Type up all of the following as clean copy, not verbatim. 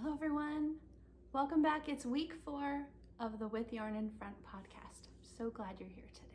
Hello everyone, welcome back. It's week 4 of the With Yarn in Front podcast. I'm so glad you're here today.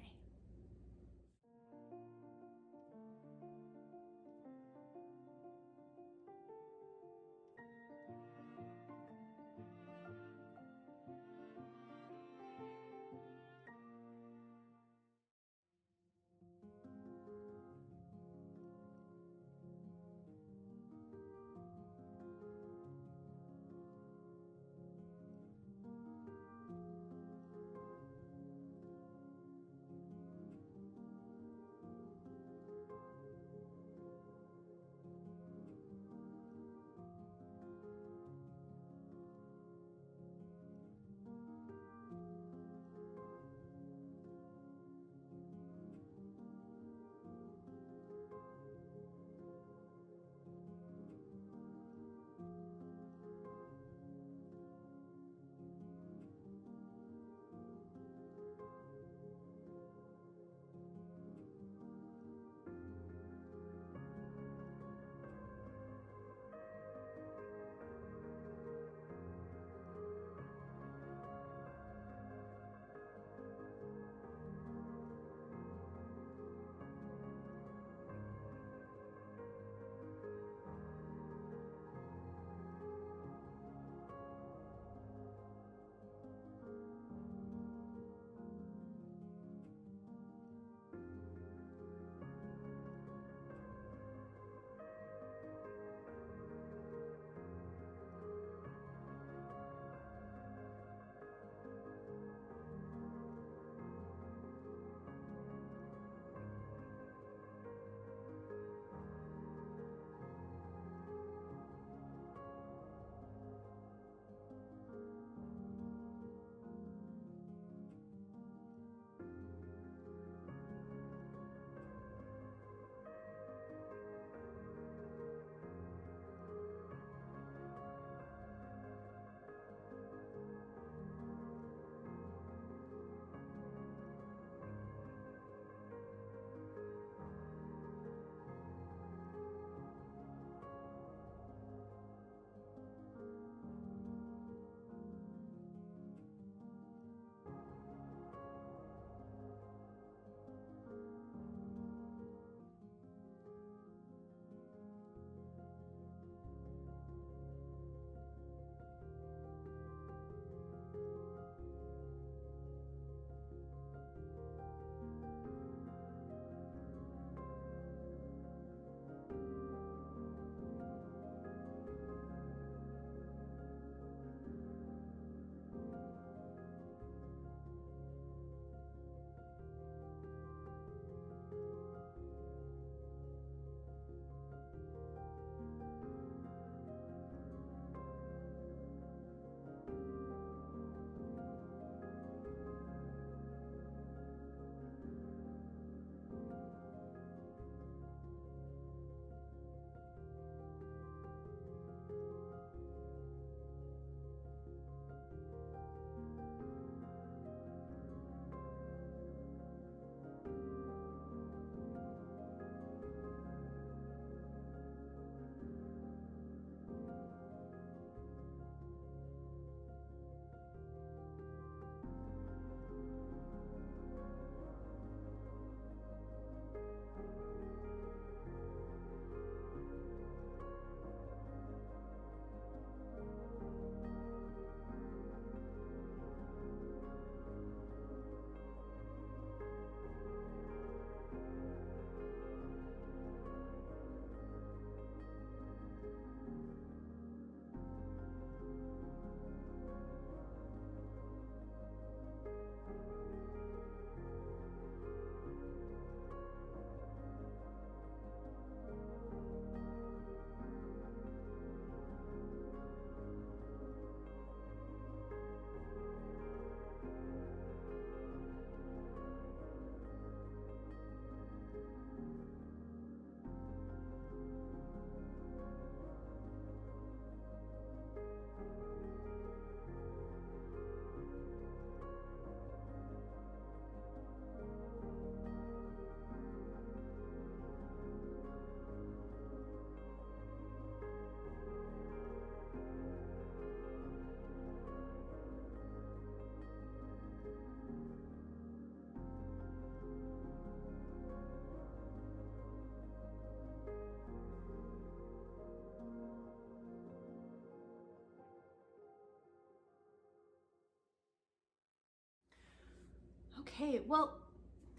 Okay, well,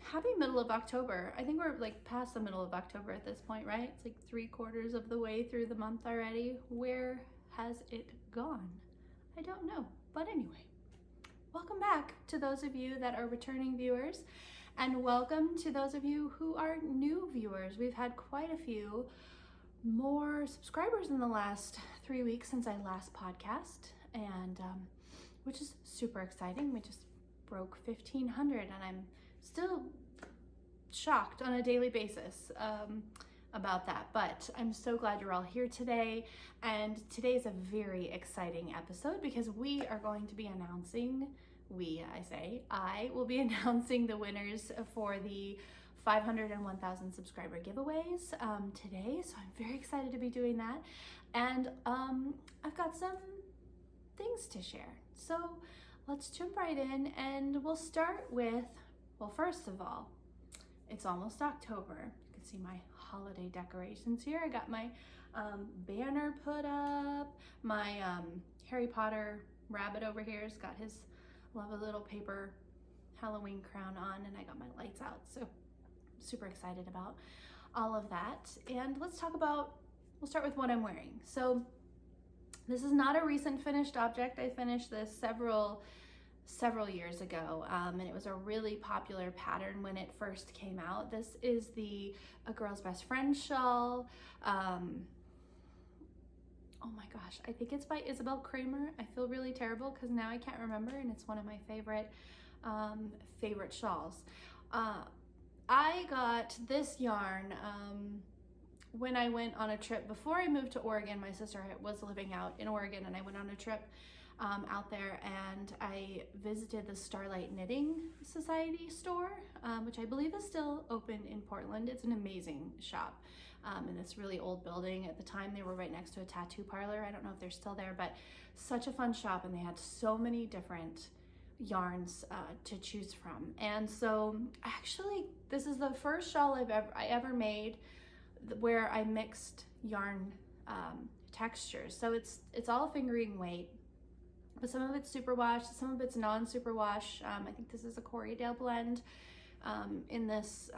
happy middle of October. I think we're like past the middle of October at this point, right? It's like 3/4 of the way through the month already. Where has it gone? I don't know, but anyway, welcome back to those of you that are returning viewers, and welcome to those of you who are new viewers. We've had quite a few more subscribers in the last 3 weeks since I last podcast, and which is super exciting. We just broke 1,500, and I'm still shocked on a daily basis about that, but I'm so glad you're all here today. And today's a very exciting episode because we are going to be announcing, I will be announcing the winners for the 500 and 1,000 subscriber giveaways today, so I'm very excited to be doing that. And I've got some things to share, so let's jump right in, and we'll start with, well, first of all, it's almost October. You can see my holiday decorations here. I got my banner put up, my Harry Potter rabbit over here has got his lovely little paper Halloween crown on, and I got my lights out, so super excited about all of that. And we'll start with what I'm wearing. So this is not a recent finished object. I finished this several years ago, and it was a really popular pattern when it first came out. This is the A Girl's Best Friend shawl. Oh my gosh, I think it's by Isabell Kraemer. I feel really terrible because now I can't remember, and it's one of my favorite shawls. I got this yarn when I went on a trip before I moved to Oregon. My sister was living out in Oregon, and I went on a trip out there, and I visited the Starlight Knitting Society store, which I believe is still open in Portland. It's an amazing shop in this really old building. At the time, they were right next to a tattoo parlor. I don't know if they're still there, but such a fun shop, and they had so many different yarns to choose from. And so actually, this is the first shawl I ever made where I mixed yarn textures. So it's all fingering weight, but some of it's superwash, some of it's non-superwash. I think this is a Corriedale blend in this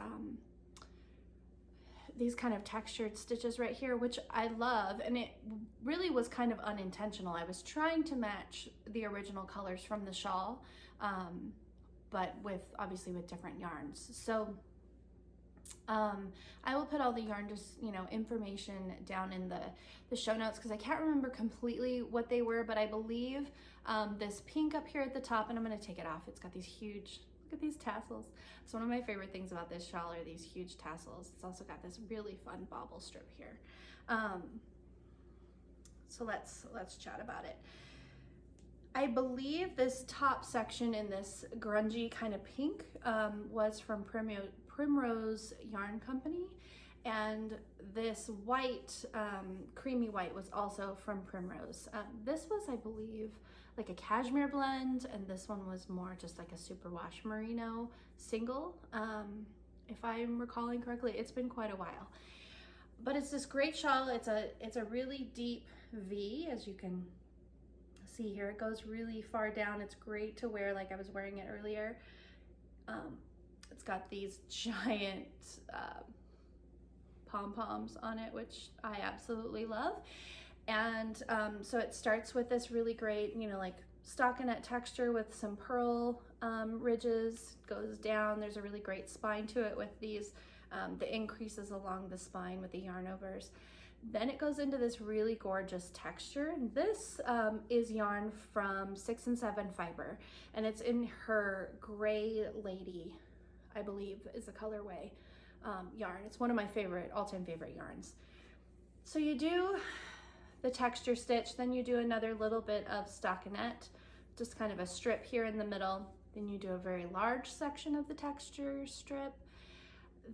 these kind of textured stitches right here, which I love, and it really was kind of unintentional. I was trying to match the original colors from the shawl, but obviously with different yarns. So I will put all the yarn, information down in the show notes, because I can't remember completely what they were, but I believe this pink up here at the top, and I'm going to take it off. It's got these huge, look at these tassels. It's one of my favorite things about this shawl are these huge tassels. It's also got this really fun bobble strip here. So let's chat about it. I believe this top section in this grungy kind of pink was from Primrose Yarn Company, and this white, creamy white, was also from Primrose. This was, I believe, like a cashmere blend, and this one was more just like a superwash merino single, if I'm recalling correctly. It's been quite a while, but it's this great shawl. It's a really deep V, as you can see here. It goes really far down. It's great to wear like I was wearing it earlier. It's got these giant pom-poms on it, which I absolutely love. And so it starts with this really great, like stockinette texture with some pearl ridges, goes down. There's a really great spine to it with these, the increases along the spine with the yarn overs. Then it goes into this really gorgeous texture. This is yarn from 6 and 7 Fiber, and it's in her Gray Lady, I believe is the colorway yarn. It's one of my all-time favorite yarns. So you do the texture stitch, then you do another little bit of stockinette, just kind of a strip here in the middle. Then you do a very large section of the texture strip.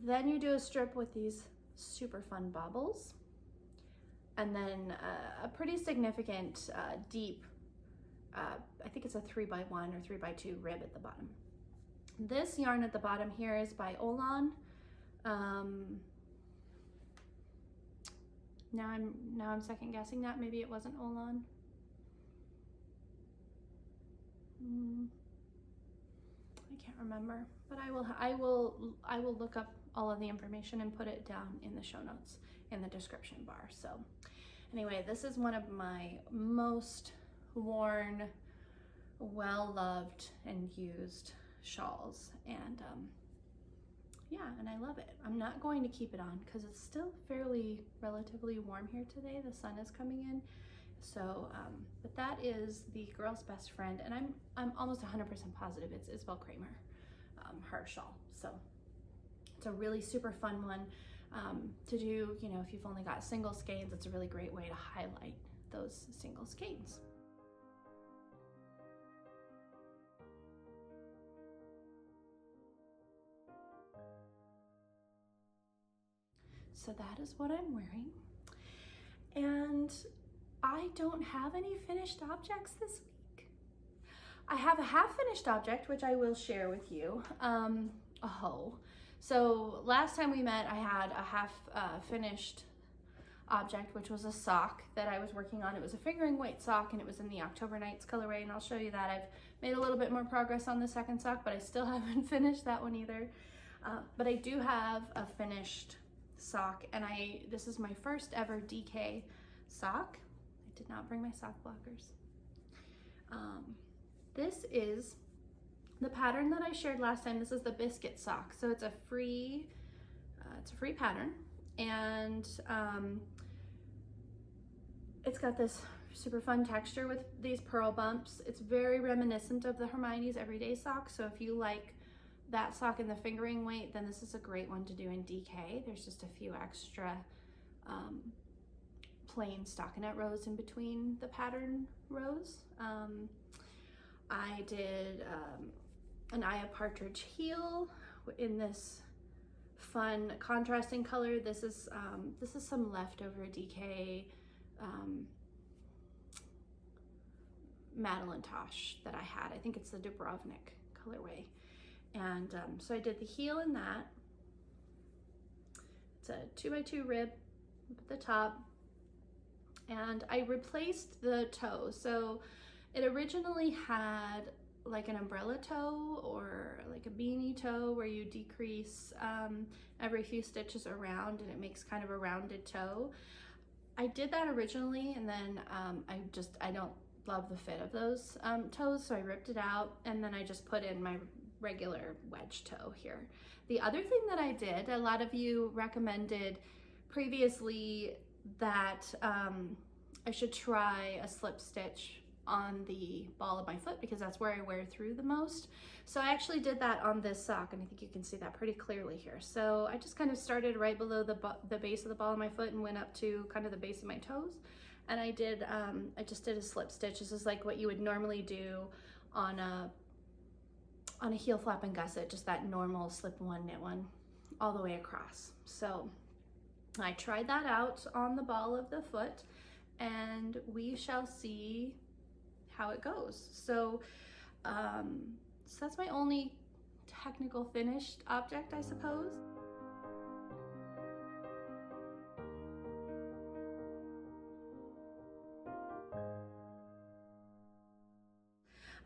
Then you do a strip with these super fun bobbles. And then a pretty significant deep, I think it's a 3x1 or 3x2 rib at the bottom. This yarn at the bottom here is by Olan. Now I'm second guessing that. Maybe it wasn't Olan. I can't remember, but I will look up all of the information and put it down in the show notes in the description bar. So anyway, this is one of my most worn, well-loved and used shawls, and yeah, and I love it. I'm not going to keep it on because it's still relatively warm here today. The sun is coming in. So, but that is the girl's best friend, and I'm almost 100% positive it's Isabell Kraemer, her shawl. So it's a really super fun one to do. You know, if you've only got single skeins, it's a really great way to highlight those single skeins. So that is what I'm wearing, and I don't have any finished objects this week. I have a half finished object, which I will share with you, a hoe. So last time we met, I had a half finished object, which was a sock that I was working on. It was a fingering weight sock, and it was in the October Nights colorway, and I'll show you that. I've made a little bit more progress on the second sock, but I still haven't finished that one either. But I do have a finished sock, and this is my first ever DK sock. I did not bring my sock blockers. This is the pattern that I shared last time. This is the Biscuit sock. So it's a free pattern, and it's got this super fun texture with these pearl bumps. It's very reminiscent of the Hermione's Everyday sock. So if you like that sock in the fingering weight, then this is a great one to do in DK. There's just a few extra plain stockinette rows in between the pattern rows. I did an Eye of Partridge heel in this fun contrasting color. This is some leftover DK Madeline Tosh that I had. I think it's the Dubrovnik colorway. And so I did the heel in that. It's a 2x2 rib at the top, and I replaced the toe. So it originally had like an umbrella toe or like a beanie toe where you decrease every few stitches around, and it makes kind of a rounded toe. I did that originally, and then I don't love the fit of those toes, so I ripped it out, and then I just put in my regular wedge toe here. The other thing that I did, a lot of you recommended previously that I should try a slip stitch on the ball of my foot because that's where I wear through the most. So I actually did that on this sock, and I think you can see that pretty clearly here. So I just kind of started right below the base of the ball of my foot and went up to kind of the base of my toes. And I just did a slip stitch. This is like what you would normally do on a heel flap and gusset, just that normal slip one, knit one, all the way across. So I tried that out on the ball of the foot, and we shall see how it goes. So, so that's my only technical finished object, I suppose.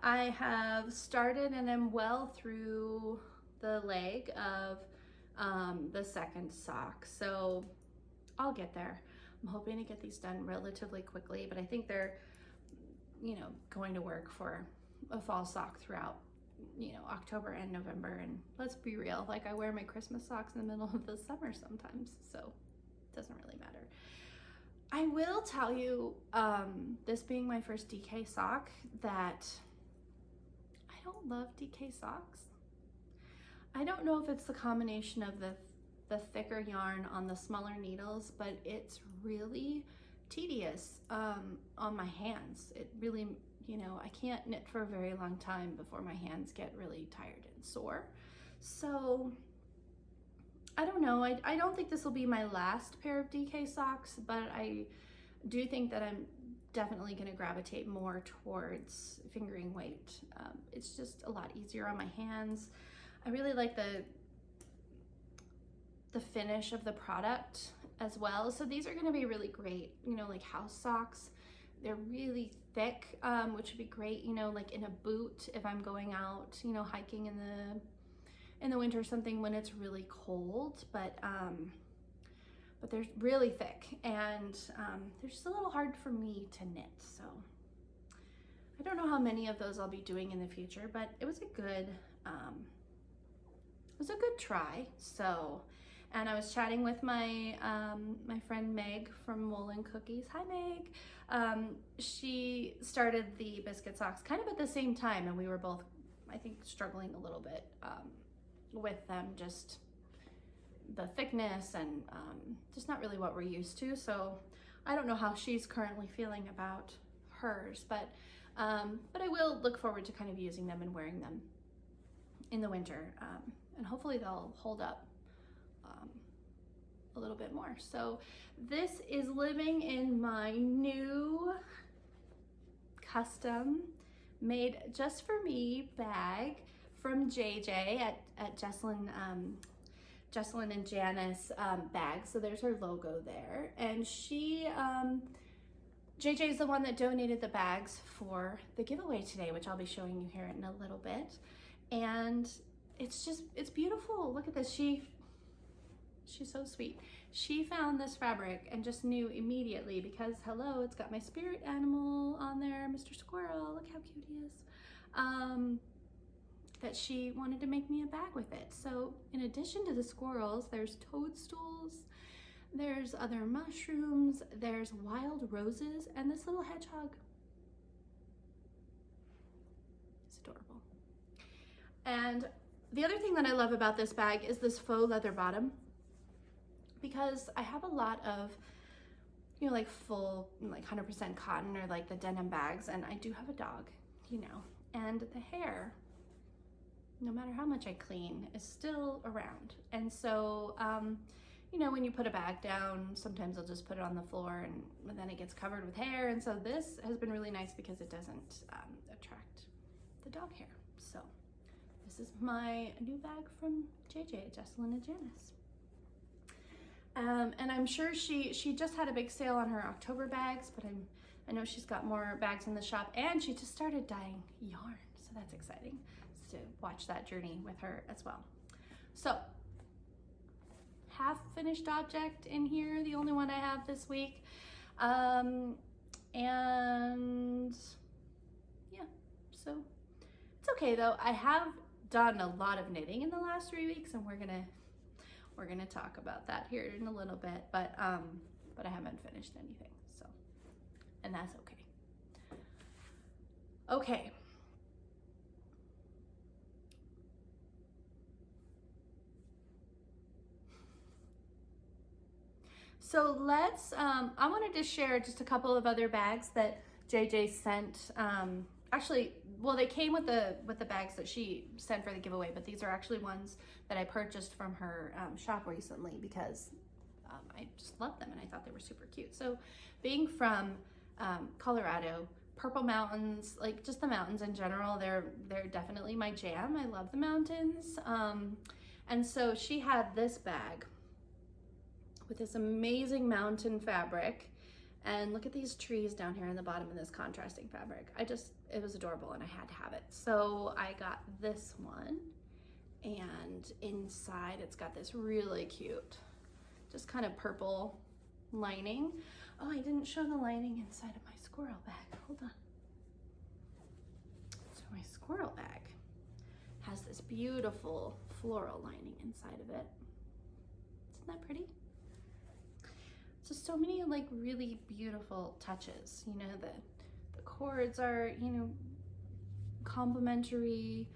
I have started and am well through the leg of the second sock, so I'll get there. I'm hoping to get these done relatively quickly, but I think they're, you know, going to work for a fall sock throughout, you know, October and November. And let's be real, like I wear my Christmas socks in the middle of the summer sometimes, so it doesn't really matter. I will tell you, this being my first DK sock, that I don't love DK socks. I don't know if it's the combination of the thicker yarn on the smaller needles, but it's really tedious on my hands. It really, you know, I can't knit for a very long time before my hands get really tired and sore. So I don't know. I don't think this will be my last pair of DK socks, but I do think that I'm definitely going to gravitate more towards fingering weight. It's just a lot easier on my hands. I really like the finish of the product as well. So these are going to be really great, you know, like house socks. they're really thick, which would be great, you know, like in a boot if I'm going out, you know, hiking in the winter or something when it's really cold. But they're really thick, and they're just a little hard for me to knit. So I don't know how many of those I'll be doing in the future, but it was a good try. So, and I was chatting with my my friend Meg from Woolen Cookies. Hi Meg. She started the biscuit socks kind of at the same time, and we were both, I think, struggling a little bit with them, just the thickness and just not really what we're used to. So I don't know how she's currently feeling about hers, but I will look forward to kind of using them and wearing them in the winter, and hopefully they'll hold up a little bit more. So this is living in my new custom made just for me bag from JJ at Jessalyn and Janice bags. So there's her logo there, and she JJ is the one that donated the bags for the giveaway today, which I'll be showing you here in a little bit. And it's beautiful. Look at this. She's so sweet. She found this fabric and just knew immediately, because hello, it's got my spirit animal on there, Mr. Squirrel. Look how cute he is. That she wanted to make me a bag with it. So in addition to the squirrels, there's toadstools, there's other mushrooms, there's wild roses, and this little hedgehog. It's adorable. And the other thing that I love about this bag is this faux leather bottom, because I have a lot of, you know, like full, like 100% cotton or like the denim bags, and I do have a dog, you know, and the hair, no matter how much I clean, is still around. And so, you know, when you put a bag down, sometimes I'll just put it on the floor and then it gets covered with hair. And so this has been really nice because it doesn't attract the dog hair. So this is my new bag from JJ, Jessalyn and Janice. And I'm sure she just had a big sale on her October bags, but I know she's got more bags in the shop, and she just started dyeing yarn. So that's exciting to watch that journey with her as well. So half finished object in here, the only one I have this week. And yeah, so it's okay though. I have done a lot of knitting in the last 3 weeks, and we're gonna talk about that here in a little bit, but I haven't finished anything, so, and that's okay. Okay. So let's, I wanted to share just a couple of other bags that JJ sent. Actually, well, they came with the bags that she sent for the giveaway, but these are actually ones that I purchased from her shop recently, because I just love them and I thought they were super cute. So being from Colorado, Purple Mountains, like just the mountains in general, they're definitely my jam. I love the mountains. And so she had this bag with this amazing mountain fabric, and look at these trees down here in the bottom of this contrasting fabric. It was adorable and I had to have it. So I got this one, and inside it's got this really cute, just kind of purple lining. Oh, I didn't show the lining inside of my squirrel bag. Hold on. So my squirrel bag has this beautiful floral lining inside of it. Isn't that pretty? Just so many like really beautiful touches. You know, the cords are, you know, complementary.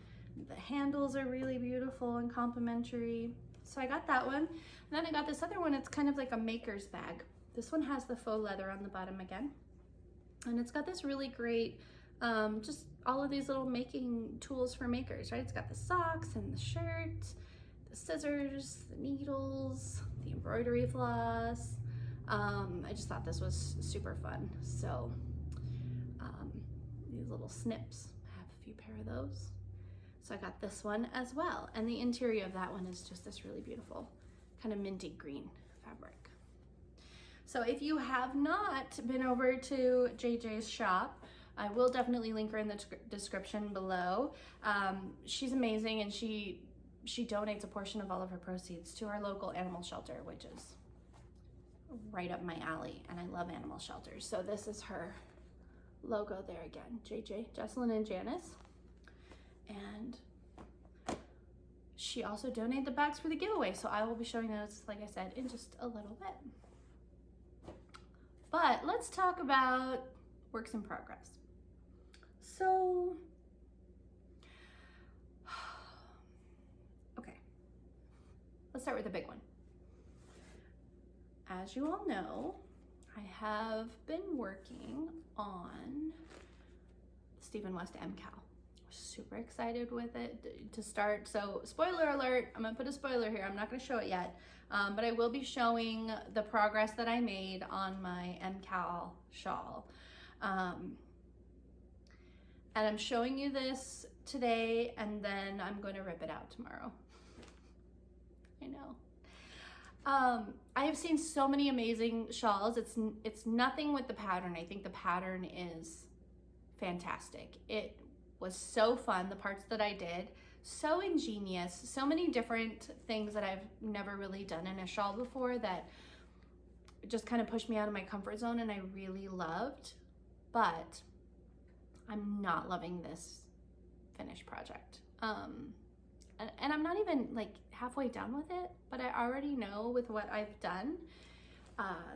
The handles are really beautiful and complementary. So I got that one. And then I got this other one. It's kind of like a maker's bag. This one has the faux leather on the bottom again. And it's got this really great, just all of these little making tools for makers, right? It's got the socks and the shirt, the scissors, the needles, the embroidery floss. I just thought this was super fun. So these little snips, I have a few pair of those. So I got this one as well. And the interior of that one is just this really beautiful kind of minty green fabric. So if you have not been over to JJ's shop, I will definitely link her in the description below. She's amazing, and she donates a portion of all of her proceeds to our local animal shelter, which is right up my alley, and I love animal shelters. So this is her logo there again, JJ, Jessalyn and Janice. And she also donated the bags for the giveaway, so I will be showing those, like I said, in just a little bit. But let's talk about works in progress. So, okay, let's start with the big one. As you all know, I have been working on Stephen West MKAL. Super excited with it to start. So spoiler alert, I'm gonna put a spoiler here. I'm not gonna show it yet, but I will be showing the progress that I made on my MKAL shawl. And I'm showing you this today, and then I'm going to rip it out tomorrow. I know. I have seen so many amazing shawls. It's nothing with the pattern. I think the pattern is fantastic. It was so fun, the parts that I did, so ingenious, so many different things that I've never really done in a shawl before that just kind of pushed me out of my comfort zone, and I really loved. But I'm not loving this finished project. And I'm not even like halfway done with it, but I already know with what I've done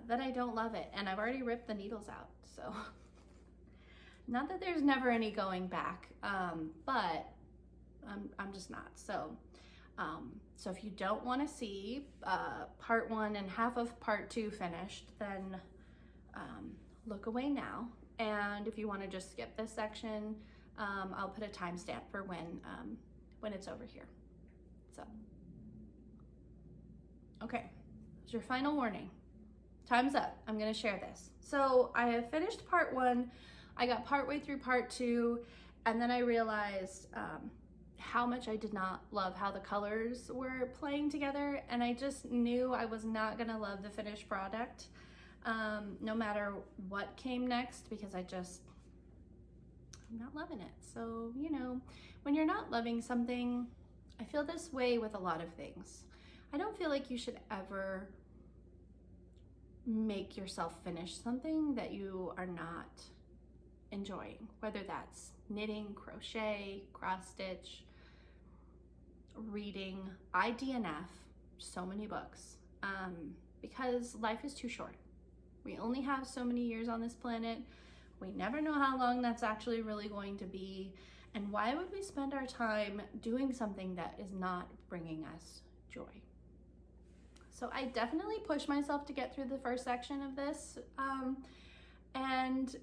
that I don't love it, and I've already ripped the needles out. So not that there's never any going back, but I'm just not. So so if you don't want to see part 1 and half of part 2 finished, then look away now. And if you want to just skip this section, I'll put a timestamp for when it's over here. So, okay, it's your final warning. Time's up. I'm going to share this. So I have finished part 1. I got partway through part 2, and then I realized how much I did not love how the colors were playing together, and I just knew I was not going to love the finished product. No matter what came next, because I'm not loving it. So, you know, when you're not loving something, I feel this way with a lot of things. I don't feel like you should ever make yourself finish something that you are not enjoying, whether that's knitting, crochet, cross stitch, reading. I DNF so many books because life is too short. We only have so many years on this planet. We never know how long that's actually really going to be. And why would we spend our time doing something that is not bringing us joy? So I definitely pushed myself to get through the first section of this. And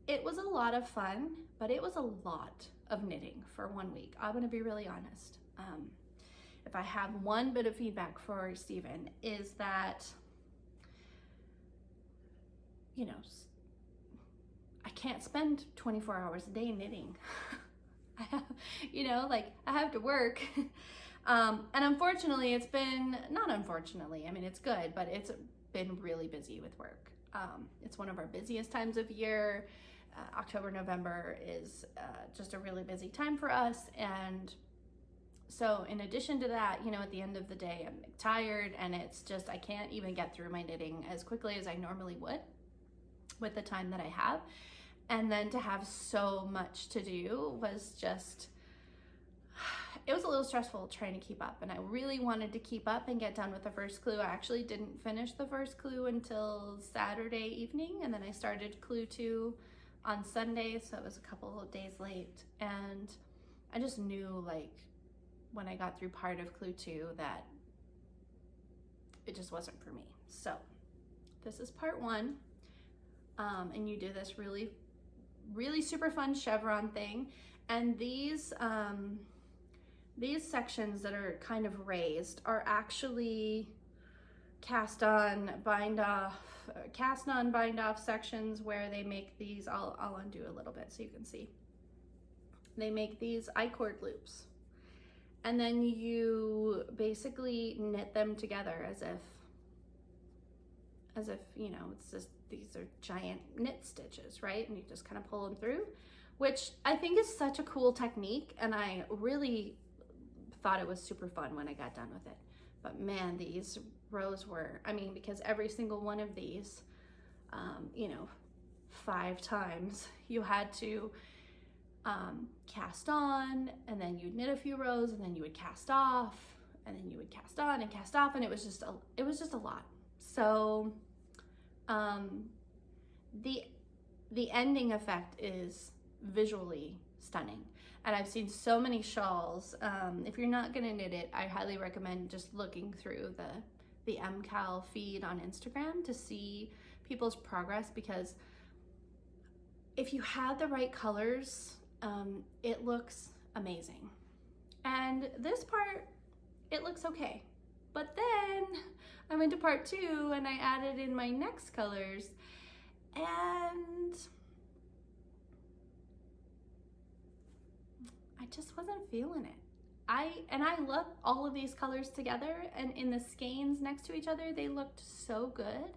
it was a lot of fun, but it was a lot of knitting for 1 week. I'm gonna be really honest. If I have one bit of feedback for Stephen, is that, you know, I can't spend 24 hours a day knitting. I have, you know, like I have to work. And unfortunately, it's been, not unfortunately, I mean, it's good, but it's been really busy with work. It's one of our busiest times of year. October, November is just a really busy time for us. And so in addition to that, you know, at the end of the day, I'm tired, and it's just, I can't even get through my knitting as quickly as I normally would with the time that I have. And then to have so much to do was just, it was a little stressful trying to keep up, and I really wanted to keep up and get done with the first clue. I actually didn't finish the first clue until Saturday evening, and then I started clue 2 on Sunday, so it was a couple of days late. And I just knew, like, when I got through part of clue 2 that it just wasn't for me. So this is part 1, and you do this really super fun chevron thing, and these sections that are kind of raised are actually cast on bind off sections where they make these, I'll undo a little bit so you can see. They make these I-cord loops, and then you basically knit them together as if, you know, it's just, these are giant knit stitches, right? And you just kind of pull them through, which I think is such a cool technique. And I really thought it was super fun when I got done with it. But man, these rows were, I mean, because every single one of these, you know, 5 times you had to cast on, and then you'd knit a few rows, and then you would cast off, and then you would cast on and cast off, and it was just a lot. So the ending effect is visually stunning. And I've seen so many shawls. If you're not gonna knit it, I highly recommend just looking through the MKAL feed on Instagram to see people's progress, because if you had the right colors, it looks amazing. And this part, it looks okay. But then I went to part 2 and I added in my next colors, and I just wasn't feeling it. I love all of these colors together, and in the skeins next to each other, they looked so good.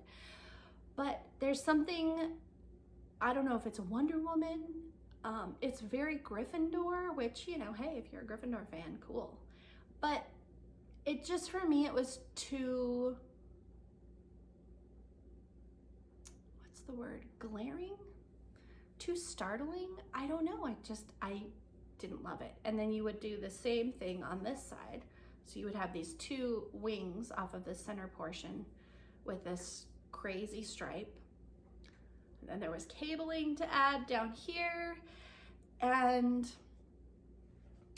But there's something, I don't know if it's a Wonder Woman, it's very Gryffindor, which, you know, hey, if you're a Gryffindor fan, cool. But it just, for me, it was too, what's the word, glaring? Too startling? I don't know, I didn't love it. And then you would do the same thing on this side. So you would have these 2 wings off of the center portion with this crazy stripe. And then there was cabling to add down here. And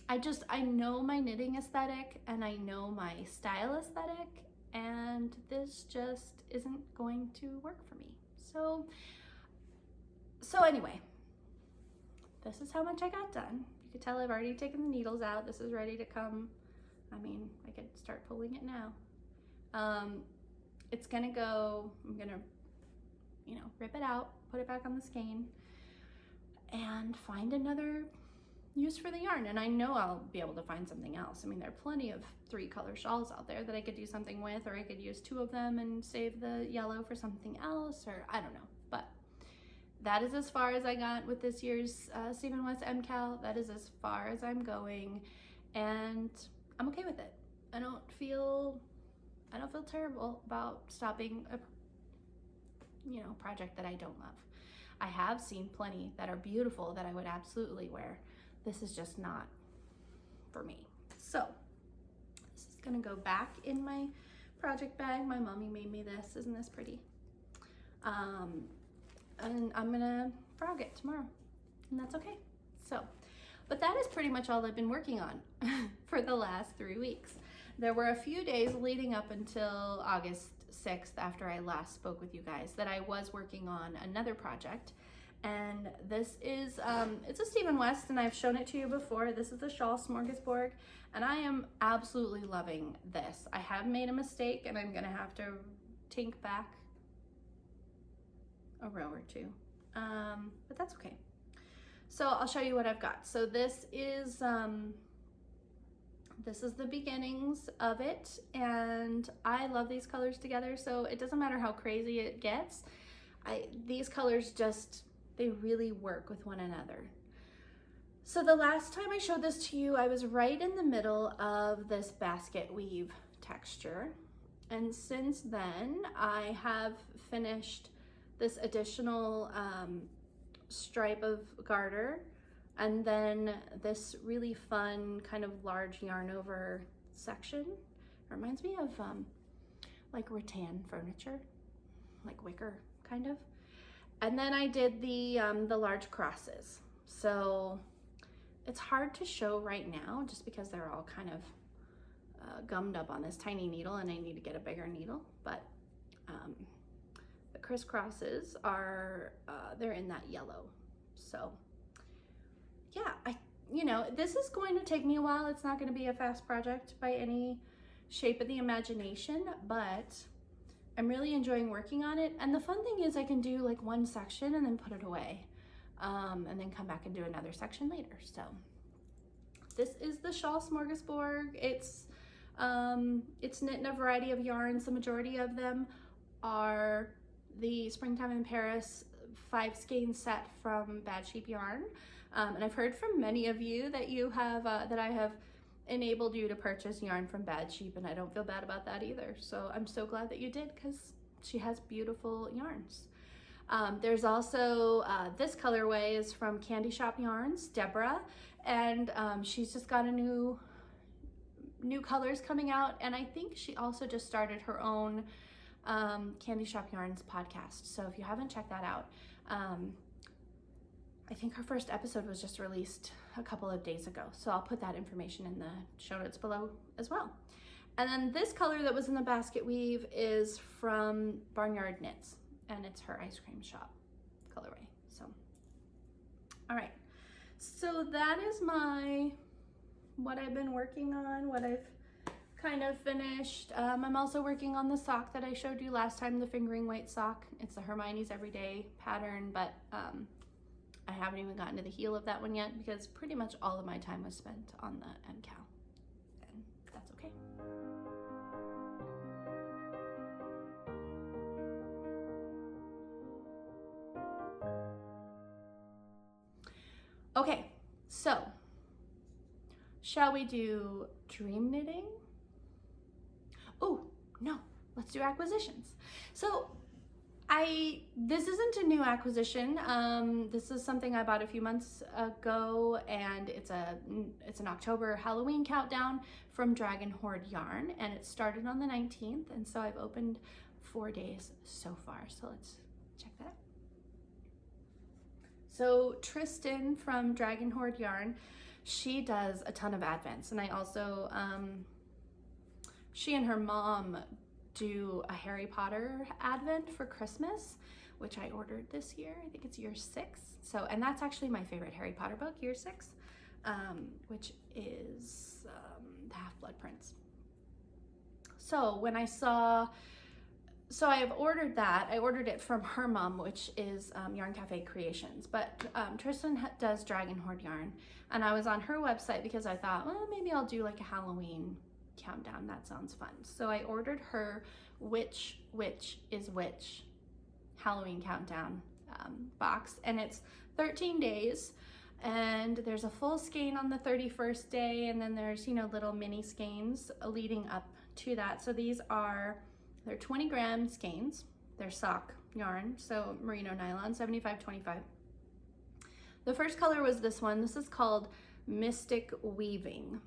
I know my knitting aesthetic and I know my style aesthetic, and this just isn't going to work for me. So anyway, this is how much I got done. You could tell I've already taken the needles out. This is ready to come. I mean, I could start pulling it now. It's gonna go, I'm gonna, you know, rip it out, put it back on the skein, and find another use for the yarn. And I know I'll be able to find something else. I mean, there are plenty of 3-color shawls out there that I could do something with, or I could use 2 of them and save the yellow for something else, or I don't know. But that is as far as I got with this year's Stephen West MKAL. That is as far as I'm going, and I'm okay with it. I don't feel terrible about stopping a, you know, project that I don't love. I have seen plenty that are beautiful that I would absolutely wear. This is just not for me. So this is gonna go back in my project bag. My mommy made me this. Isn't this pretty? And I'm gonna frog it tomorrow, and that's okay. So, but that is pretty much all I've been working on for the last 3 weeks. There were a few days leading up until August 6th, after I last spoke with you guys, that I was working on another project. And this is, it's a Stephen West, and I've shown it to you before. This is the Shawl Smorgasbord, and I am absolutely loving this. I have made a mistake, and I'm gonna have to tink back a row or 2, but that's okay. So I'll show you what I've got. So this is the beginnings of it, and I love these colors together, so it doesn't matter how crazy it gets. These colors just, they really work with one another. So the last time I showed this to you, I was right in the middle of this basket weave texture, and since then I have finished this additional stripe of garter, and then this really fun kind of large yarn over section. It reminds me of like rattan furniture, like wicker kind of. And then I did the large crosses. So it's hard to show right now just because they're all kind of gummed up on this tiny needle, and I need to get a bigger needle. But the crisscrosses are, they're in that yellow. So yeah, you know, this is going to take me a while. It's not going to be a fast project by any shape of the imagination, but I'm really enjoying working on it. And the fun thing is I can do like one section and then put it away, and then come back and do another section later. So this is the Shawl Smorgasbord. It's knit in a variety of yarns, the majority of them are the Springtime in Paris 5 skein set from Bad Sheep Yarn. And I've heard from many of you that you have, that I have enabled you to purchase yarn from Bad Sheep, and I don't feel bad about that either. So I'm so glad that you did, because she has beautiful yarns. There's also, this colorway is from Candy Shop Yarns, Deborah, and she's just got a new colors coming out, and I think she also just started her own Candy Shop Yarns podcast. So if you haven't checked that out, I think her first episode was just released a couple of days ago. So I'll put that information in the show notes below as well. And then this color that was in the basket weave is from Barnyard Knits, and it's her ice cream shop colorway. So, all right. So that is what I've been working on, what I've kind of finished. I'm also working on the sock that I showed you last time, the fingering weight sock. It's the Hermione's Everyday pattern, but I haven't even gotten to the heel of that one yet, because pretty much all of my time was spent on the MKAL, and that's okay. Okay, so shall we do dream knitting? Oh, no, let's do acquisitions. So this isn't a new acquisition. This is something I bought a few months ago, and it's an October Halloween countdown from Dragon Hoard Yarn, and it started on the 19th, and so I've opened 4 days so far. So let's check that out. So Tristan from Dragon Hoard Yarn, she does a ton of advents, and I also, she and her mom do a Harry Potter advent for Christmas, which I ordered this year. I think it's year 6. So, and that's actually my favorite Harry Potter book, year 6, which is the Half-Blood Prince. So when I saw, so I have ordered that. I ordered it from her mom, which is Yarn Cafe Creations, but Tristan does Dragon Hoard Yarn, and I was on her website because I thought, well, maybe I'll do like a Halloween countdown. That sounds fun. So I ordered her Which is Which Halloween countdown box, and it's 13 days, and there's a full skein on the 31st day, and then there's, you know, little mini skeins leading up to that. So they're 20 gram skeins. They're sock yarn, so merino nylon, 75/25. The first color was this one. This is called Mystic Weaving.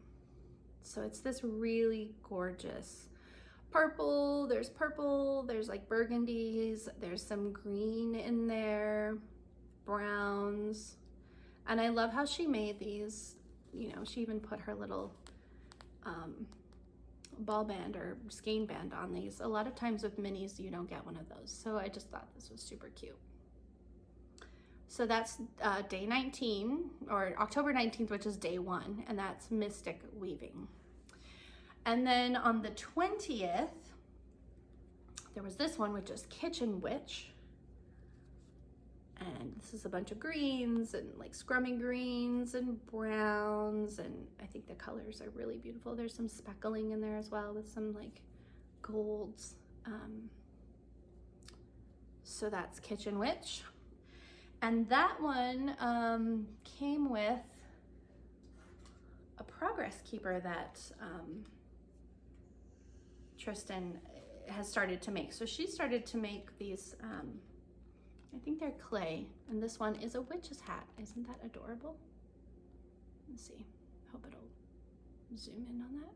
So it's this really gorgeous purple. There's like burgundies, there's some green in there, browns. And I love how she made these, you know, she even put her little ball band or skein band on these. A lot of times with minis, you don't get one of those. So I just thought this was super cute. So that's day 19, or October 19th, which is day 1, and that's Mystic Weaving. And then on the 20th, there was this one, which is Kitchen Witch. And this is a bunch of greens and like scrummy greens and browns, and I think the colors are really beautiful. There's some speckling in there as well with some like golds. So that's Kitchen Witch. And that one came with a progress keeper that Tristan has started to make. So she started to make these, I think they're clay, and this one is a witch's hat. Isn't that adorable? Let's see, hope it'll zoom in on that.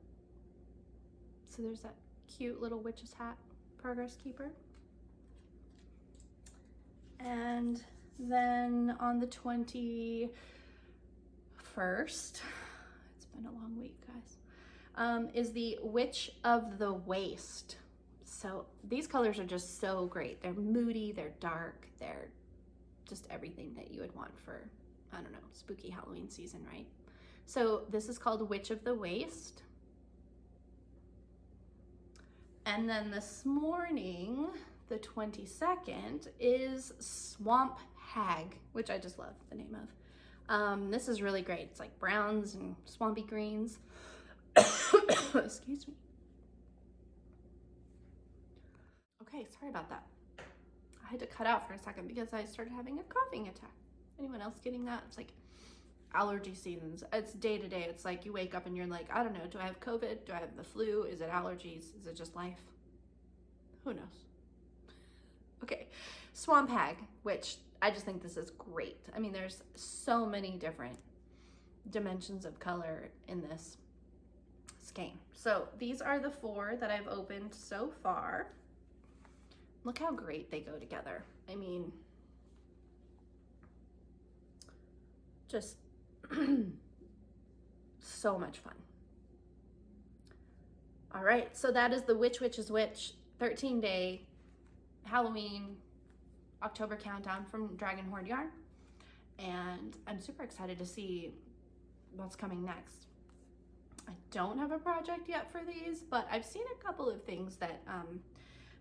So there's that cute little witch's hat progress keeper. And then on the 21st, it's been a long week, guys, is the Witch of the Waste. So these colors are just so great. They're moody, they're dark, they're just everything that you would want for, I don't know, spooky Halloween season, right? So this is called Witch of the Waste. And then this morning, the 22nd, is Swamp Hag, which I just love the name of. This is really great. It's like browns and swampy greens. Excuse me. Okay, sorry about that. I had to cut out for a second because I started having a coughing attack. Anyone else getting that? It's like allergy seasons. It's day to day. It's like you wake up and you're like, I don't know, do I have COVID? Do I have the flu? Is it allergies? Is it just life? Who knows? Okay, Swamp Hag, which I just think this is great. I mean, there's so many different dimensions of color in this skein. So these are the 4 that I've opened so far. Look how great they go together. I mean, just so much fun. All right, so that is the Which Witch is Which 13-day Halloween October countdown from Dragon Hoard Yarn. And I'm super excited to see what's coming next. I don't have a project yet for these, but I've seen a couple of things that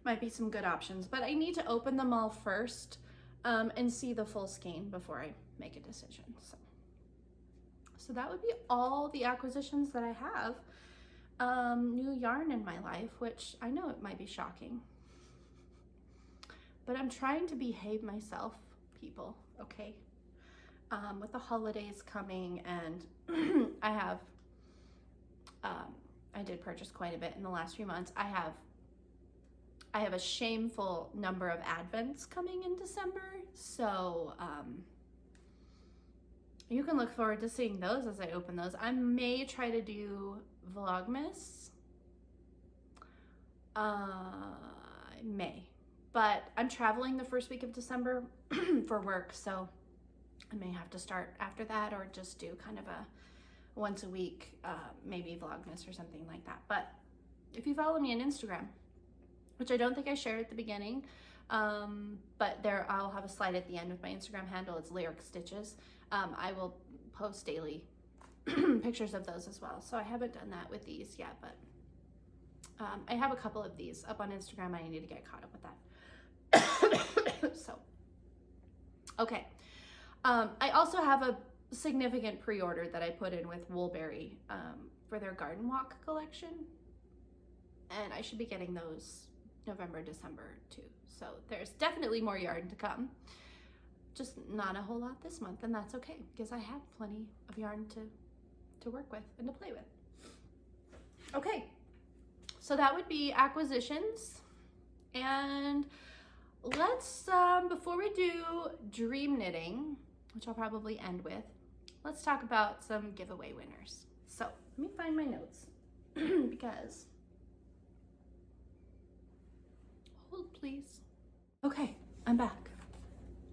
might be some good options, but I need to open them all first and see the full skein before I make a decision. So that would be all the acquisitions that I have. New yarn in my life, which I know it might be shocking, but I'm trying to behave myself, people, okay? With the holidays coming, and I did purchase quite a bit in the last few months. I have a shameful number of advents coming in December, so you can look forward to seeing those as I open those. I may try to do Vlogmas. I may, but I'm traveling the first week of December for work, so I may have to start after that, or just do kind of a once a week, maybe Vlogmas or something like that. But if you follow me on Instagram, which I don't think I shared at the beginning, but I'll have a slide at the end with my Instagram handle. It's Lyric Stitches. I will post daily pictures of those as well. So I haven't done that with these yet, but I have a couple of these up on Instagram. I need to get caught up with that. So, okay. I also have a significant pre-order that I put in with Woolberry for their Garden Walk collection, and I should be getting those November, December too. So there's definitely more yarn to come, just not a whole lot this month, and that's okay because I have plenty of yarn to work with and to play with. Okay, so that would be acquisitions, and let's before we do dream knitting, which I'll probably end with, let's talk about some giveaway winners. So let me find my notes because, hold please. Okay, I'm back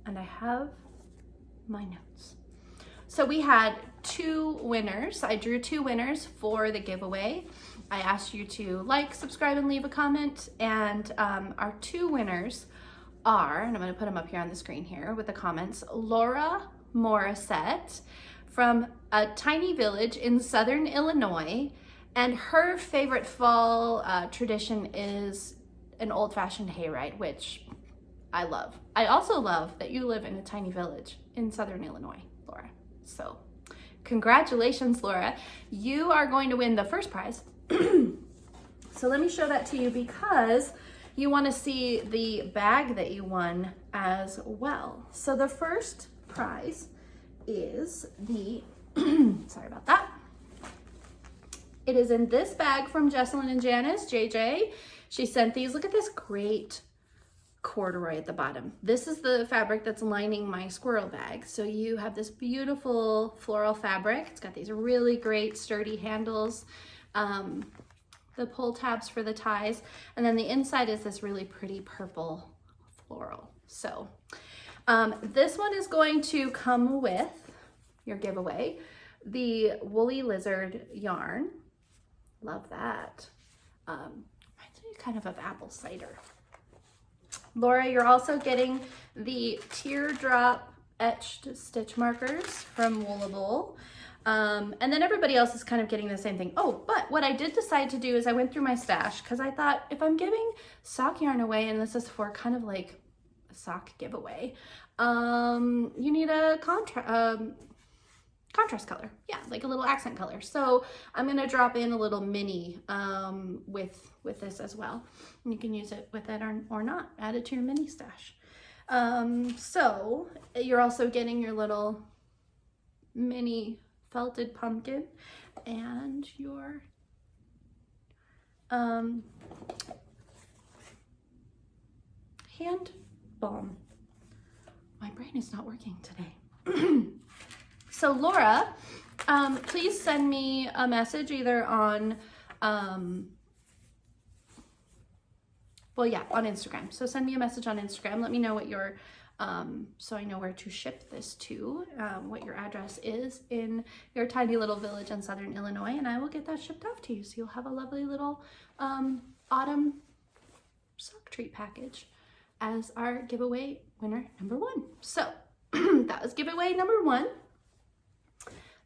and I have my notes. So we had 2 winners. I drew 2 winners for the giveaway. I asked you to like, subscribe, and leave a comment, and our 2 winners are, and I'm going to put them up here on the screen here with the comments, Laura Morissette from a tiny village in southern Illinois, and her favorite fall tradition is an old-fashioned hayride, which I love. I also love that you live in a tiny village in southern Illinois, Laura. So congratulations, Laura. You are going to win the first prize. So let me show that to you because you want to see the bag that you won as well. So the first prize is the, sorry about that. It is in this bag from Jessalyn and Janice, JJ. She sent these. Look at this great corduroy at the bottom. This is the fabric that's lining my squirrel bag. So you have this beautiful floral fabric. It's got these really great sturdy handles, the pull tabs for the ties, and then the inside is this really pretty purple floral. So this one is going to come with your giveaway, the Woolly Lizard yarn. Love that. Reminds me kind of apple cider. Laura, you're also getting the teardrop etched stitch markers from Woolable. And then everybody else is kind of getting the same thing. Oh, but what I did decide to do is I went through my stash because I thought if I'm giving sock yarn away, and this is for kind of like a sock giveaway, you need a contrast color. Yeah, like a little accent color. So I'm gonna drop in a little mini with this as well. And you can use it with it or not. Add it to your mini stash. So you're also getting your little mini felted pumpkin and your hand balm. My brain is not working today. So Laura, please send me a message either on, well, yeah, on Instagram. So send me a message on Instagram. Let me know what your, so I know where to ship this to, what your address is in your tiny little village in Southern Illinois, and I will get that shipped off to you. So you'll have a lovely little autumn sock treat package as our giveaway winner number 1. So that was giveaway number 1.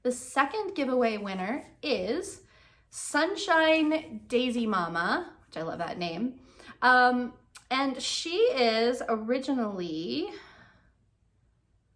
The second giveaway winner is Sunshine Daisy Mama, which I love that name. And she is originally,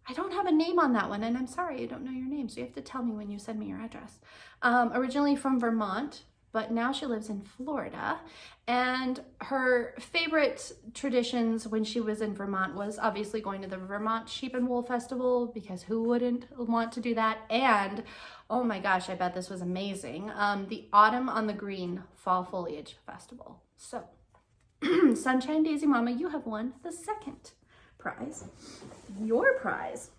I don't have a name on that one, and I'm sorry, I don't know your name, so you have to tell me when you send me your address. Originally from Vermont, but now she lives in Florida, and her favorite traditions when she was in Vermont was obviously going to the Vermont Sheep and Wool Festival, because who wouldn't want to do that? And oh my gosh, I bet this was amazing, the Autumn on the Green Fall Foliage Festival. So Sunshine Daisy Mama, you have won the second prize. Your prize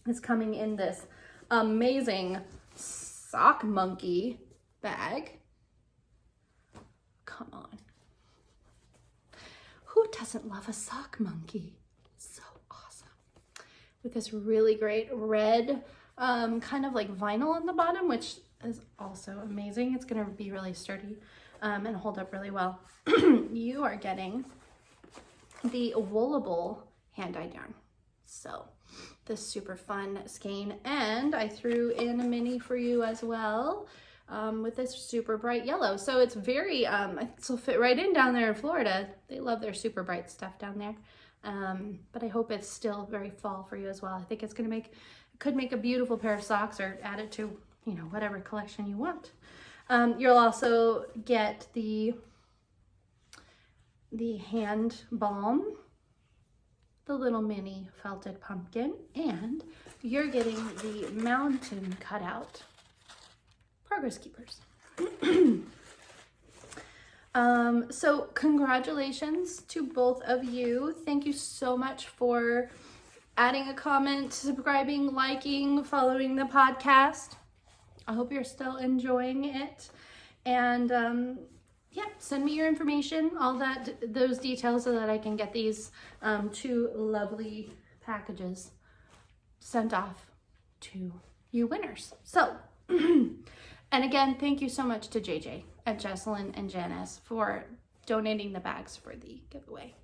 is coming in this amazing sock monkey bag. Come on. Who doesn't love a sock monkey? So awesome. With this really great red kind of like vinyl on the bottom, which is also amazing. It's gonna be really sturdy and hold up really well. You are getting the Woolable hand-dyed yarn. So this super fun skein, and I threw in a mini for you as well with this super bright yellow. So it's very, this will fit right in down there in Florida. They love their super bright stuff down there. But I hope it's still very fall for you as well. I think it's gonna could make a beautiful pair of socks, or add it to, you know, whatever collection you want. You'll also get the hand balm, the little mini felted pumpkin, and you're getting the mountain cutout progress keepers. So congratulations to both of you. Thank you so much for adding a comment, subscribing, liking, following the podcast. I hope you're still enjoying it. And yeah, send me your information, all those details, so that I can get these 2 lovely packages sent off to you winners. So, and again, thank you so much to JJ and Jessalyn and Janice for donating the bags for the giveaway.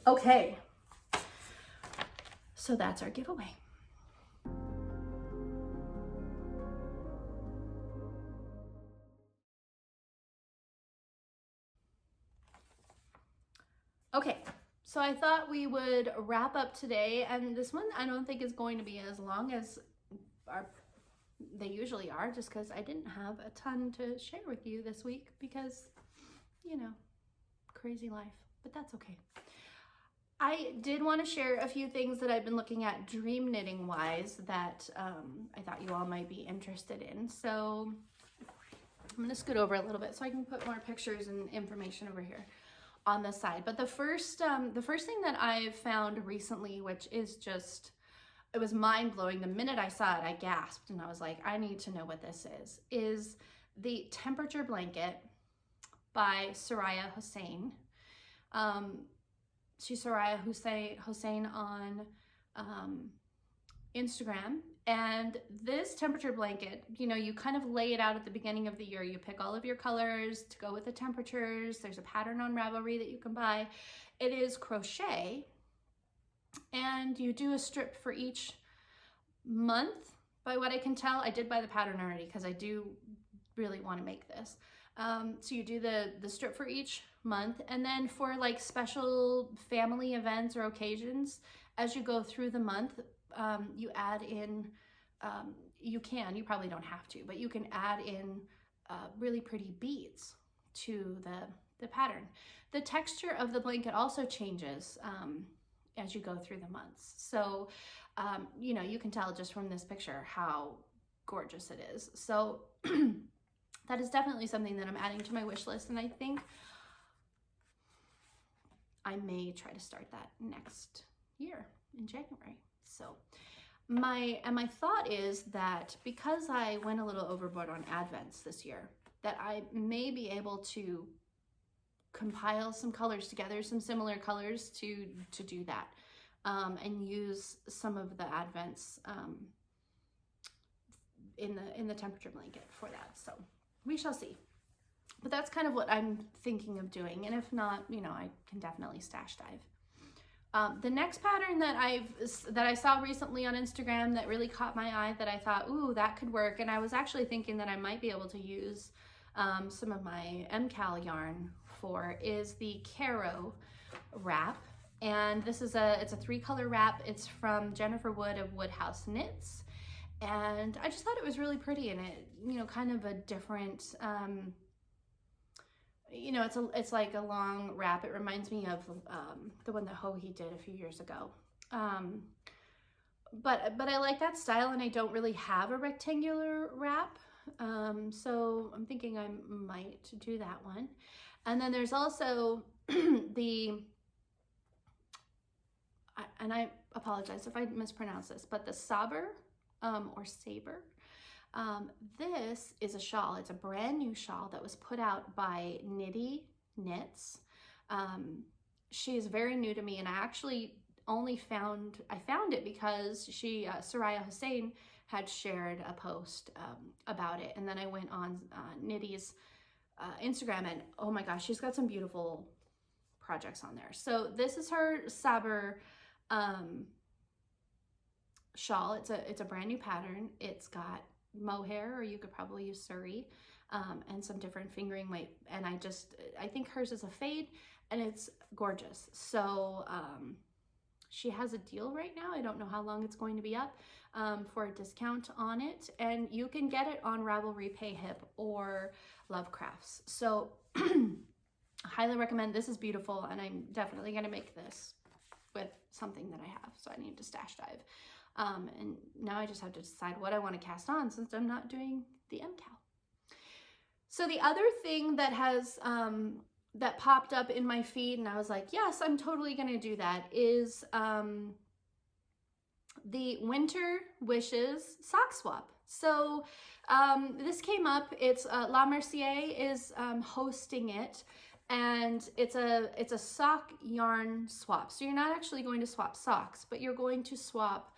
Okay, so that's our giveaway. Okay, so I thought we would wrap up today, and this one I don't think is going to be as long as they usually are, just because I didn't have a ton to share with you this week because, you know, crazy life, but that's okay. I did want to share a few things that I've been looking at dream knitting wise that I thought you all might be interested in. So I'm going to scoot over a little bit so I can put more pictures and information over here on the side. But the first thing that I've found recently, which is just, it was mind-blowing. The minute I saw it, I gasped and I was like, I need to know what this is the temperature blanket by Suraya Hossain. She's Suraya Hossain on Instagram. And this temperature blanket, you know, you kind of lay it out at the beginning of the year. You pick all of your colors to go with the temperatures. There's a pattern on Ravelry that you can buy. It is crochet, and you do a strip for each month. By what I can tell, I did buy the pattern already because I do really want to make this. So you do the strip for each month, and then for like special family events or occasions, as you go through the month, you add in, you probably don't have to, but you can add in really pretty beads to the pattern. The texture of the blanket also changes as you go through the months. So, you know, you can tell just from this picture how gorgeous it is. So that is definitely something that I'm adding to my wish list, and I think I may try to start that next year in January. So my thought is that because I went a little overboard on advents this year, that I may be able to compile some colors together, some similar colors to do that, and use some of the advents in the temperature blanket for that. So we shall see. But that's kind of what I'm thinking of doing, and if not, you know, I can definitely stash dive. The next pattern that I saw recently on Instagram that really caught my eye, that I thought, ooh, that could work, and I was actually thinking that I might be able to use some of my MKAL yarn for, is the Caro wrap. And this is it's a 3-color wrap. It's from Jennifer Wood of Woodhouse Knits, and I just thought it was really pretty, and it, you know, kind of a different, you know, it's like a long wrap. It reminds me of the one that Hoard did a few years ago. But I like that style, and I don't really have a rectangular wrap. So I'm thinking I might do that one. And then there's also and I apologize if I mispronounce this, but the Sabr, or Sabr. This is a shawl. It's a brand new shawl that was put out by Knits. She is very new to me, and I actually found it because Suraya Hossain had shared a post about it, and then I went on Knitty's Instagram, and oh my gosh, she's got some beautiful projects on there. So this is her Sabr shawl. It's a brand new pattern. It's got mohair, or you could probably use suri, and some different fingering weight, and I think hers is a fade, and it's gorgeous. So she has a deal right now. I don't know how long it's going to be up, for a discount on it, and you can get it on Ravelry, Payhip, or Love Crafts. So highly recommend. This is beautiful, and I'm definitely going to make this with something that I have, so I need to stash dive. And now I just have to decide what I want to cast on, since I'm not doing the MKAL. So the other thing that has that popped up in my feed, and I was like, yes, I'm totally going to do that, is the Winter Wishes sock swap. So this came up. It's La Mercier is hosting it, and it's a sock yarn swap. So you're not actually going to swap socks, but you're going to swap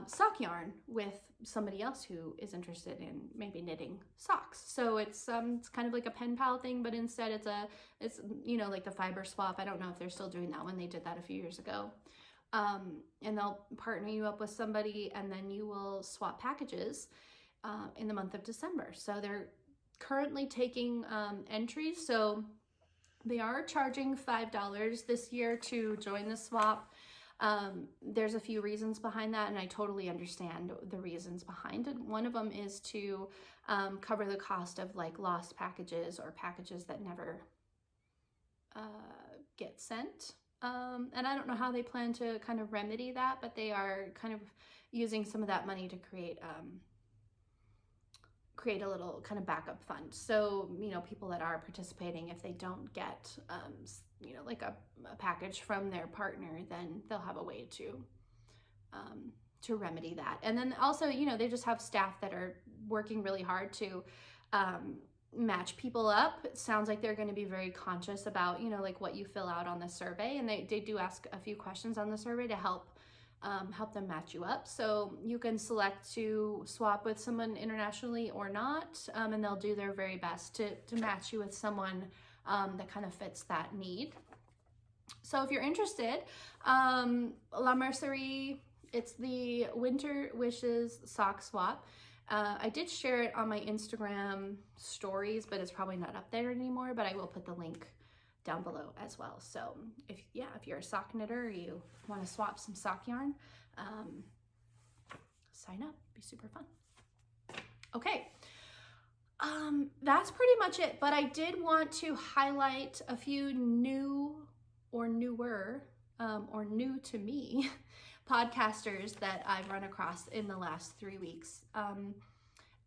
sock yarn with somebody else who is interested in maybe knitting socks. So it's kind of like a pen pal thing, but instead it's you know, like the fiber swap. I don't know if they're still doing that one. They did that a few years ago. And they'll partner you up with somebody, and then you will swap packages in the month of December. So they're currently taking entries. So they are charging $5 this year to join the swap. There's a few reasons behind that, and I totally understand the reasons behind it. One of them is to cover the cost of like lost packages, or packages that never get sent. And I don't know how they plan to kind of remedy that, but they are kind of using some of that money to create a little kind of backup fund. So, you know, people that are participating, if they don't get, you know, like a package from their partner, then they'll have a way to remedy that. And then also, you know, they just have staff that are working really hard to match people up. It sounds like they're going to be very conscious about, you know, like what you fill out on the survey, and they do ask a few questions on the survey to help them match you up. So you can select to swap with someone internationally or not, and they'll do their very best to match you with someone that kind of fits that need. So if you're interested, La Mercerie, it's the Winter Wishes sock swap. I did share it on my Instagram stories, but it's probably not up there anymore, but I will put the link down below as well. So if you're a sock knitter or you want to swap some sock yarn, sign up, be super fun. Okay, that's pretty much it, but I did want to highlight a few new or newer or new to me podcasters that I've run across in the last 3 weeks,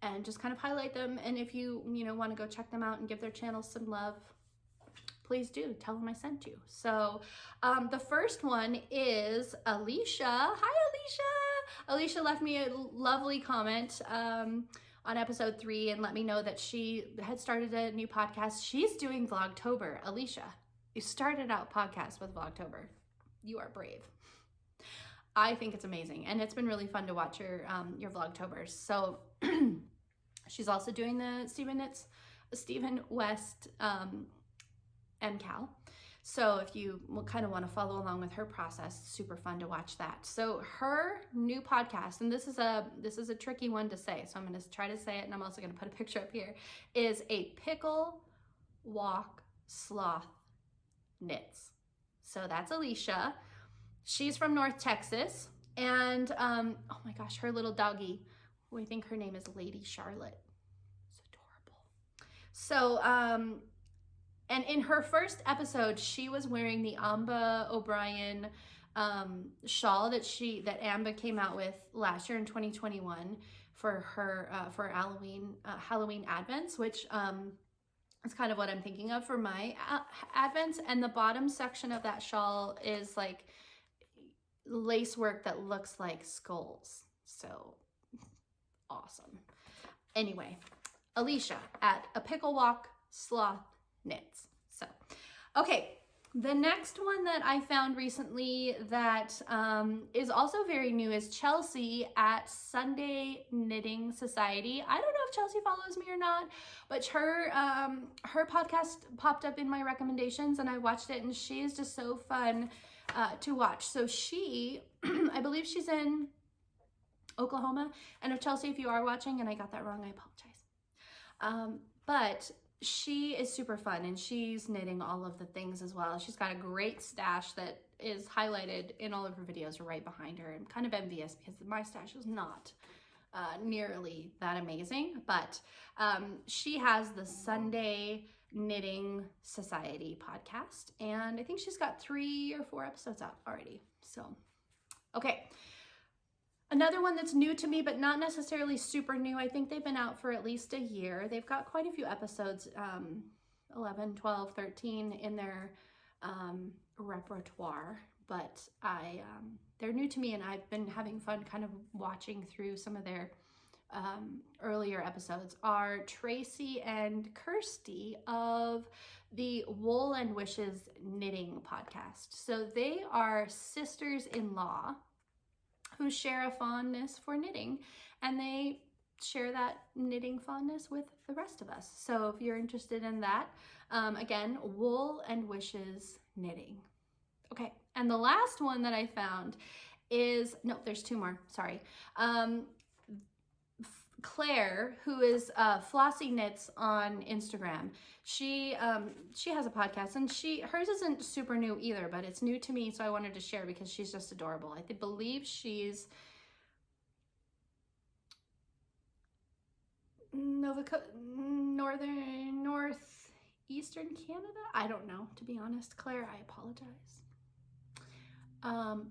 and just kind of highlight them. And if you want to go check them out and give their channels some love, please do. Tell them I sent you. So the first one is Alicia. Hi, Alicia. Alicia left me a lovely comment on episode 3 and let me know that she had started a new podcast. She's doing Vlogtober. Alicia, you started out podcast with Vlogtober. You are brave. I think it's amazing, and it's been really fun to watch your Vlogtobers. So she's also doing the Stephen West MKAL. So if you kind of want to follow along with her process, super fun to watch that. So her new podcast, and this is a tricky one to say, so I'm going to try to say it, and I'm also going to put a picture up here, is a pickle walk sloth knits. So that's Alicia. She's from North Texas, and oh my gosh, her little doggy, who I think her name is Lady Charlotte. It's adorable. So and in her first episode, she was wearing the Amba O'Brien shawl that Amba came out with last year in 2021 for her for Halloween Advents, which is kind of what I'm thinking of for my Advents. And the bottom section of that shawl is like lace work that looks like skulls. So awesome. Anyway, Alicia at A Pickle Walk Sloth Knits. So, okay, the next one that I found recently that is also very new is Chelsea at Sunday Knitting Society. I don't know if Chelsea follows me or not, but her podcast popped up in my recommendations and I watched it, and she is just so fun to watch. So she, I believe she's in Oklahoma, and if Chelsea, if you are watching and I got that wrong, I apologize. But she is super fun, and she's knitting all of the things as well. She's got a great stash that is highlighted in all of her videos right behind her. I'm kind of envious because my stash is not nearly that amazing, but she has the Sunday Knitting Society podcast, and I think she's got 3 or 4 episodes out already. So, okay. Another one that's new to me, but not necessarily super new. I think they've been out for at least a year. They've got quite a few episodes, 11, 12, 13 in their repertoire, but they're new to me, and I've been having fun kind of watching through some of their earlier episodes. Are Tracy and Kirsty of the Wool and Wishes Knitting podcast. So they are sisters-in-law who share a fondness for knitting, and they share that knitting fondness with the rest of us. So if you're interested in that, again, Wool and Wishes Knitting. Okay, and the last one that I found is, no, there's 2 more, sorry. Claire, who is Flossy Knits on Instagram. She has a podcast, and hers isn't super new either, but it's new to me, so I wanted to share because she's just adorable. I believe she's northeastern Canada. I don't know, to be honest, Claire. I apologize.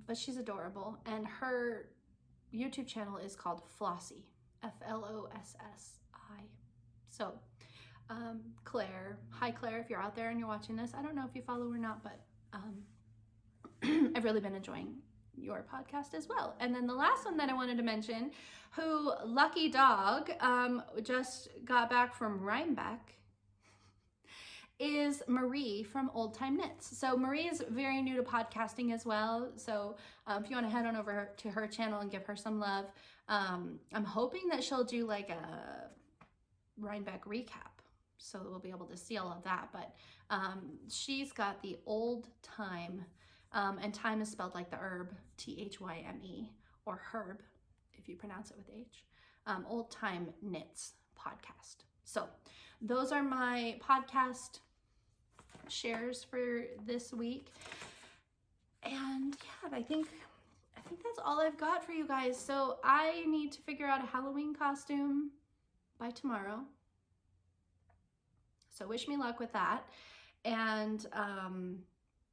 But she's adorable, and her YouTube channel is called Flossy. Flossi. So, Claire, hi Claire, if you're out there and you're watching this, I don't know if you follow or not, but I've really been enjoying your podcast as well. And then the last one that I wanted to mention, who Lucky Dog just got back from Rhinebeck, is Marie from Old Time Knits. So Marie is very new to podcasting as well. So if you want to head on over to her channel and give her some love, I'm hoping that she'll do like a Rhinebeck recap, so we'll be able to see all of that. But she's got the Old Time, and time is spelled like the herb, T-H-Y-M-E, or herb, if you pronounce it with H, Old Time Knits podcast. So those are my podcast shares for this week. And yeah, I think that's all I've got for you guys. So I need to figure out a Halloween costume by tomorrow. So wish me luck with that. And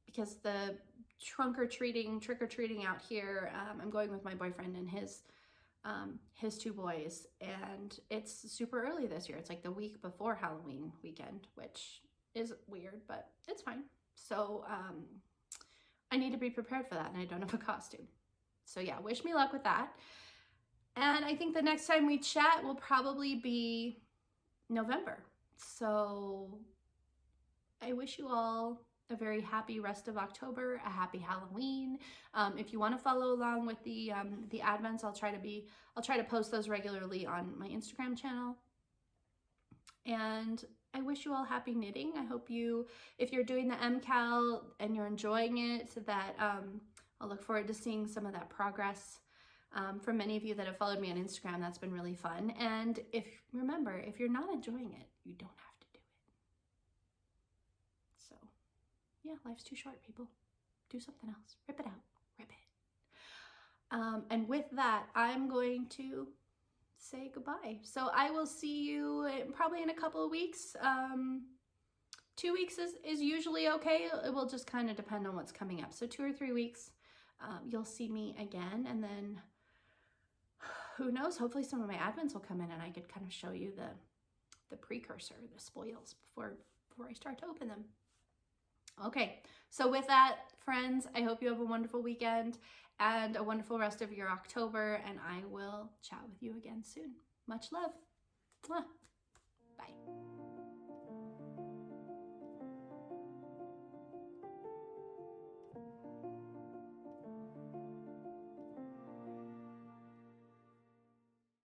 because the trick-or-treating out here, I'm going with my boyfriend and his two boys, and it's super early this year. It's like the week before Halloween weekend, which is weird, but it's fine. So I need to be prepared for that, and I don't have a costume. So yeah, wish me luck with that. And I think the next time we chat will probably be November. So I wish you all a very happy rest of October, a happy Halloween. If you want to follow along with the advents, I'll try to post those regularly on my Instagram channel. And I wish you all happy knitting. I hope if you're doing the MKAL and you're enjoying it, so that I'll look forward to seeing some of that progress from many of you that have followed me on Instagram. That's been really fun. And remember, if you're not enjoying it, you don't have to do it. So yeah, life's too short, people. Do something else. Rip it out. Rip it. And with that, I'm going to say goodbye. So I will see you probably in a couple of weeks. 2 weeks is usually okay. It will just kind of depend on what's coming up. So 2 or 3 weeks, you'll see me again. And then who knows, hopefully some of my advents will come in and I could kind of show you the precursor, the spoils before I start to open them. Okay, so with that, friends, I hope you have a wonderful weekend and a wonderful rest of your October, and I will chat with you again soon. Much love. Mwah. Bye.